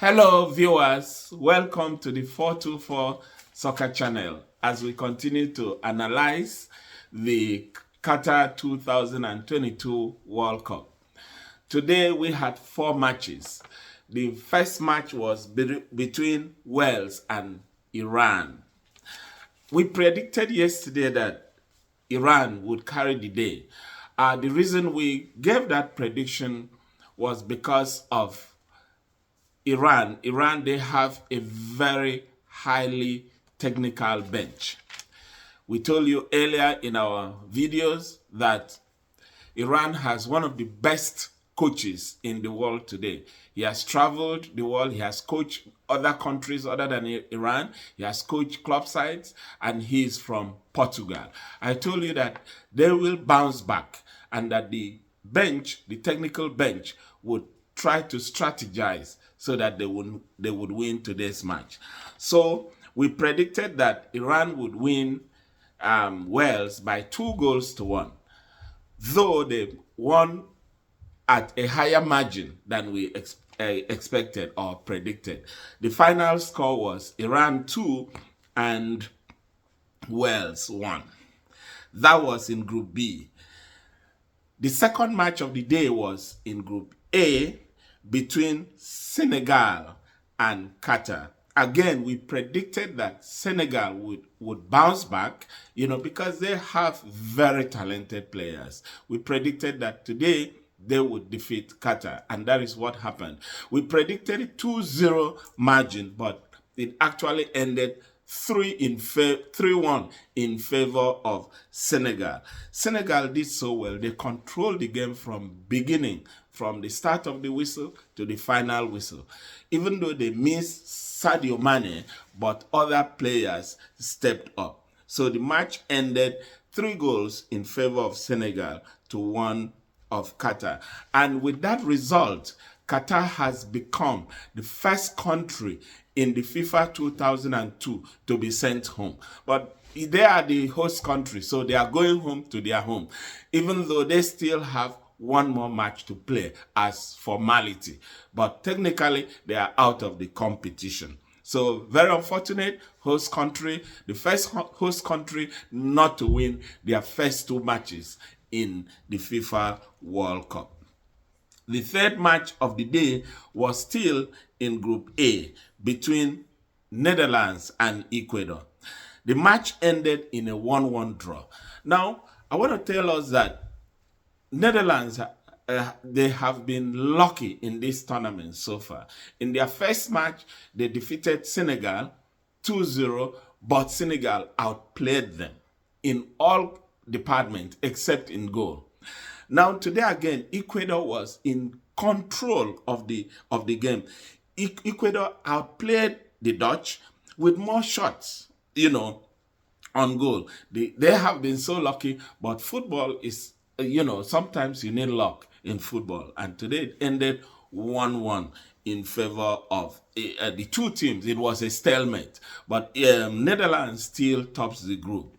Hello viewers, welcome to the 424 Soccer Channel as we continue to analyze the Qatar 2022 World Cup. Today we had 4 matches. The first match was between Wales and Iran. We predicted yesterday that Iran would carry the day. The reason we gave that prediction was because of Iran, they have a very highly technical bench. We told you earlier in our videos that Iran has one of the best coaches in the world today. He has traveled the world, he has coached other countries other than Iran, he has coached club sides, and he is from Portugal. I told you that they will bounce back and that the bench, the technical bench, would try to strategize so that they would win today's match. So we predicted that Iran would win Wales by 2-1, though they won at a higher margin than we expected or predicted. The final score was Iran 2 and Wales 1. That was in Group B. The second match of the day was in Group A between Senegal and Qatar. Again, we predicted that Senegal would bounce back, because they have very talented players. We predicted that today they would defeat Qatar, and that is what happened. We predicted a 2-0 margin, but it actually ended 3-1 in favor of Senegal. Senegal did so well. They controlled the game from beginning, from the start of the whistle to the final whistle. Even though they missed Sadio Mane, but other players stepped up. So the match ended 3 goals in favor of Senegal to 1 of Qatar. And with that result, Qatar has become the first country in the FIFA 2002 to be sent home. But they are the host country, so they are going home to their home, even though they still have one more match to play as formality. But technically, they are out of the competition. So very unfortunate, host country, the first host country not to win their first 2 matches in the FIFA World Cup. The third match of the day was still in Group A between Netherlands and Ecuador. The match ended in a 1-1 draw. Now, I want to tell us that Netherlands, they have been lucky in this tournament so far. In their first match, they defeated Senegal 2-0, but Senegal outplayed them in all departments except in goal. Now, today again, Ecuador was in control of the game. Ecuador outplayed the Dutch with more shots, on goal. They have been so lucky, but football is, sometimes you need luck in football. And today it ended 1-1 in favor of the 2 teams. It was a stalemate, but Netherlands still tops the group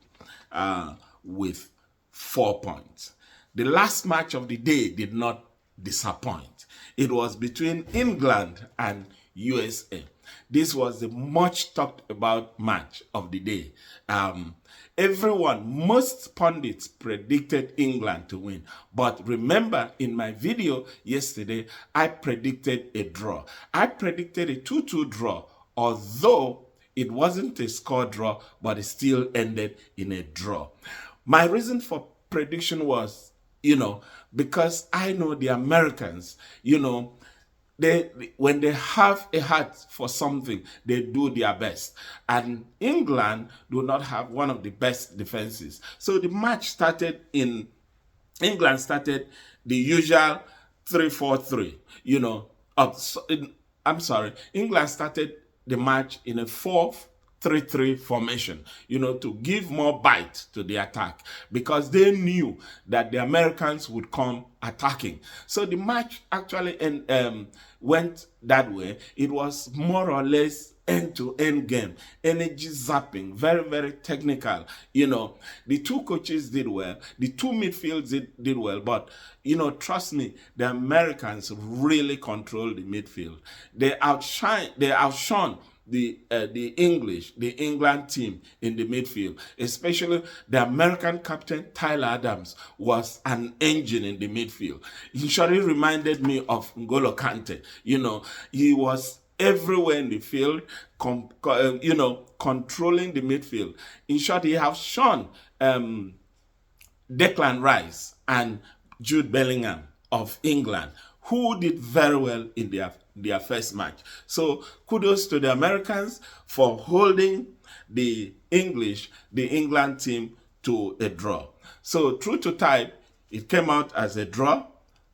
with 4 points. The last match of the day did not disappoint. It was between England and USA. This was the much talked about match of the day. Most pundits predicted England to win. But remember, in my video yesterday, I predicted a draw. I predicted a 2-2 draw, although it wasn't a score draw, but it still ended in a draw. My reason for prediction was, because I know the Americans, when they have a heart for something, they do their best. And England do not have one of the best defenses. So the match started England started the usual 3-4-3, England started the match in a 4-3-3, 3-3 formation, to give more bite to the attack, because they knew that the Americans would come attacking. So the match actually went that way. It was more or less end-to-end game, energy zapping, very, very technical. The two coaches did well, the two midfields did well, but trust me, the Americans really controlled the midfield. They outshone the England team in the midfield, especially the American captain Tyler Adams was an engine in the midfield. He surely reminded me of N'Golo Kante. He was everywhere in the field, controlling the midfield. In short, he has shown Declan Rice and Jude Bellingham of England, who did very well in their first match. So kudos to the Americans for holding the England team to a draw. So true to type, it came out as a draw,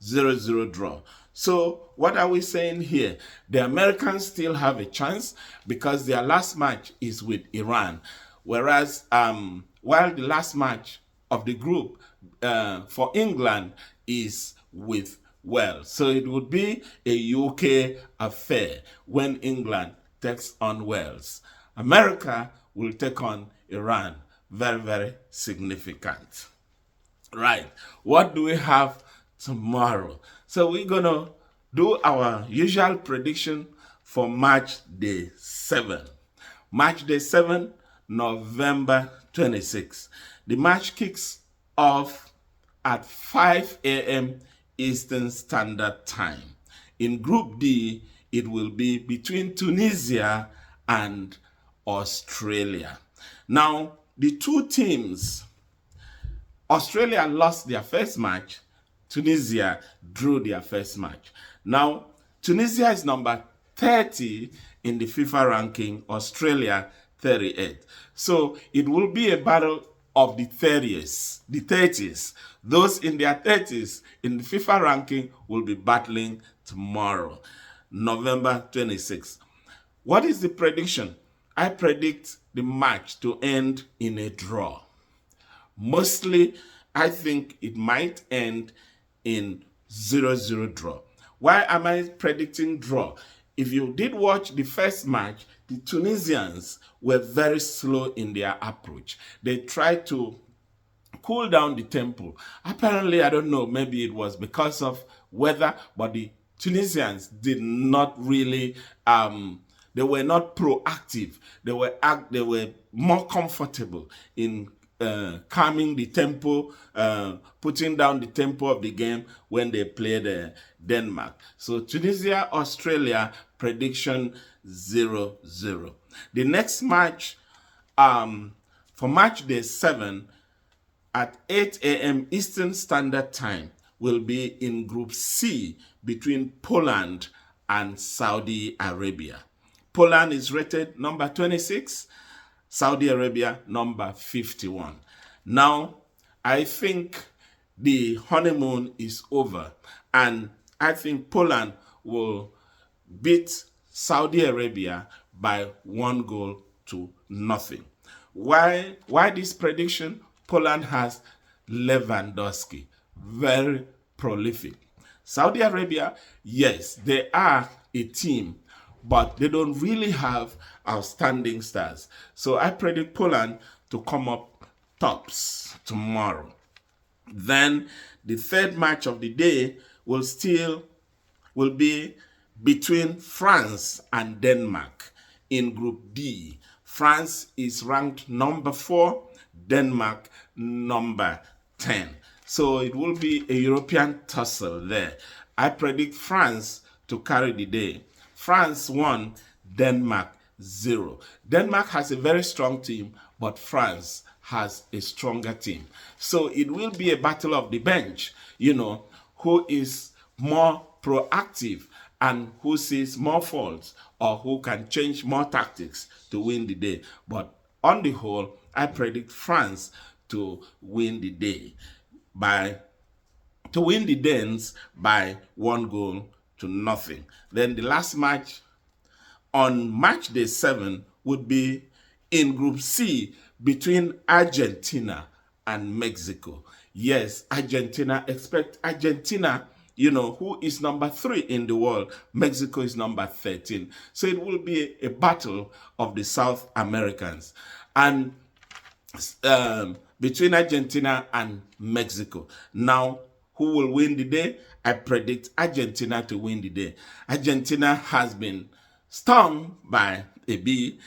0-0 draw. So what are we saying here? The Americans still have a chance because their last match is with Iran. Whereas while the last match of the group for England is with Wales. So it would be a UK affair when England takes on Wales. America will take on Iran. Very, very significant. Right. What do we have tomorrow? So we're going to do our usual prediction for match day 7. Match day 7, November 26. The match kicks off at 5 a.m. Eastern Standard Time. In Group D, it will be between Tunisia and Australia. Now, the two teams, Australia lost their first match, Tunisia drew their first match. Now, Tunisia is number 30 in the FIFA ranking, Australia 38. So it will be a battle of the 30s. Those in their 30s in the FIFA ranking will be battling tomorrow, November 26th. What is the prediction? I predict the match to end in a draw. Mostly, I think it might end in 0-0 draw. Why am I predicting draw? If you did watch the first match, the Tunisians were very slow in their approach. They tried to cool down the tempo. Apparently, I don't know, maybe it was because of weather, but the Tunisians did not really, they were not proactive. They were more comfortable in calming the tempo, putting down the tempo of the game when they played Denmark. So Tunisia, Australia, prediction 0-0. The next match for match day 7 at 8 a.m. Eastern Standard Time will be in Group C between Poland and Saudi Arabia. Poland is rated number 26, Saudi Arabia number 51. Now, I think the honeymoon is over, and I think Poland will beat Saudi Arabia by 1-0. Why this prediction? Poland has Lewandowski, very prolific. Saudi Arabia, yes, they are a team, but they don't really have outstanding stars. So I predict Poland to come up tops tomorrow. Then the third match of the day will be between France and Denmark in Group D. France is ranked number 4, Denmark number 10. So it will be a European tussle there. I predict France to carry the day. France 1, Denmark 0. Denmark has a very strong team, but France has a stronger team. So it will be a battle of the bench, who is more proactive and who sees more faults or who can change more tactics to win the day. But on the whole, I predict France to win the day to win the Danes by 1-0. Then the last match on match day 7 would be in Group C between Argentina and Mexico. Yes, Argentina, expect Argentina, who is number 3 in the world. Mexico is number 13. So it will be a battle of the South Americans. And between Argentina and Mexico. Now, who will win the day? I predict Argentina to win the day. Argentina has been stung by a bee,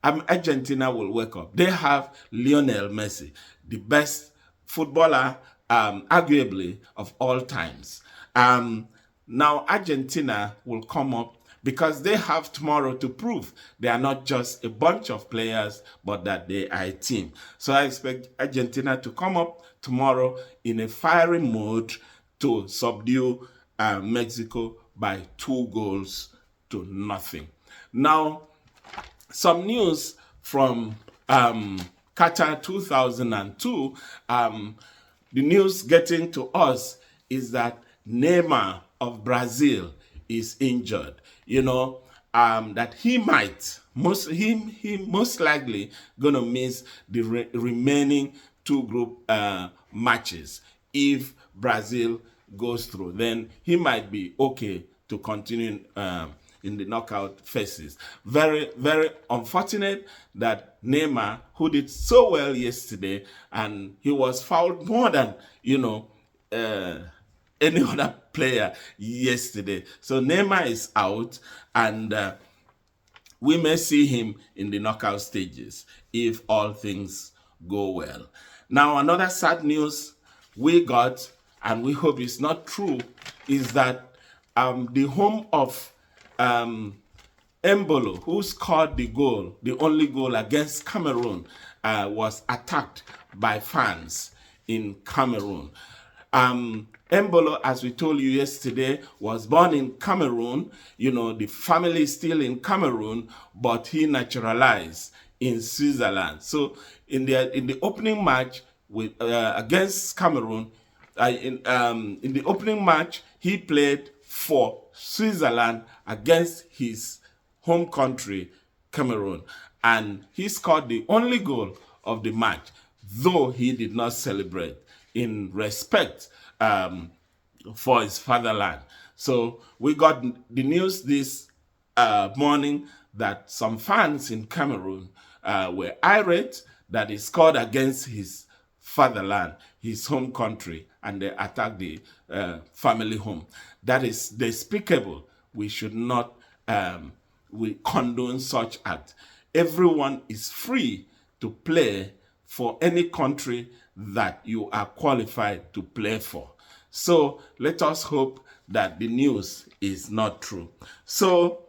Argentina will wake up. They have Lionel Messi, the best footballer, arguably, of all times. Now, Argentina will come up because they have tomorrow to prove they are not just a bunch of players, but that they are a team. So I expect Argentina to come up tomorrow in a fiery mode to subdue Mexico by 2-0. Now, some news from Qatar 2002. The news getting to us is that Neymar of Brazil is injured. That he might most likely gonna miss the remaining 2 group matches. If Brazil goes through, then he might be okay to continue in the knockout phases. Very, very unfortunate that Neymar, who did so well yesterday, and he was fouled more than any other player yesterday. So Neymar is out, and we may see him in the knockout stages if all things go well. Now, another sad news we got, and we hope it's not true, is that the home of Embolo, who scored the only goal against Cameroon, was attacked by fans in Cameroon. Embolo, as we told you yesterday, was born in Cameroon. The family is still in Cameroon, but he naturalized in Switzerland. So in the opening match against Cameroon, in the opening match, he played for Switzerland against his home country, Cameroon. And he scored the only goal of the match, though he did not celebrate in respect for his fatherland. So we got the news this morning that some fans in Cameroon were irate that he scored against his fatherland, his home country, and they attacked the family home. That is despicable. We should not we condone such act. Everyone is free to play for any country that you are qualified to play for. So let us hope that the news is not true. So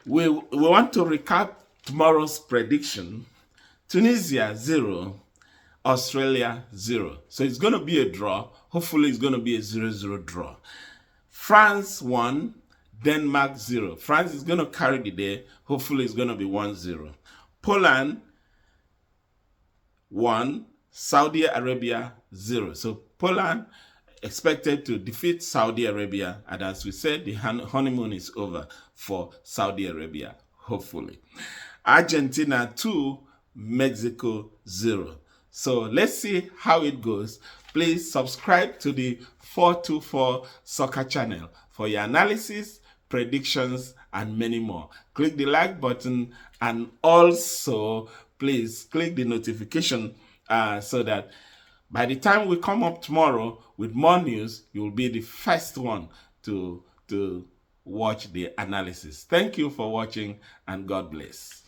we want to recap tomorrow's prediction. Tunisia 0, Australia 0. So it's going to be a draw. Hopefully it's going to be a 0-0 draw. France 1, Denmark 0. France is going to carry the day. Hopefully it's going to be 1-0. Poland 1, Saudi Arabia 0. So Poland expected to defeat Saudi Arabia, and as we said, the honeymoon is over for Saudi Arabia, hopefully. Argentina 2, Mexico 0. So let's see how it goes. Please subscribe to the 424 Soccer channel for your analysis, predictions, and many more. Click the like button, and also please click the notification so that by the time we come up tomorrow with more news, you will be the first one to watch the analysis. Thank you for watching, and God bless.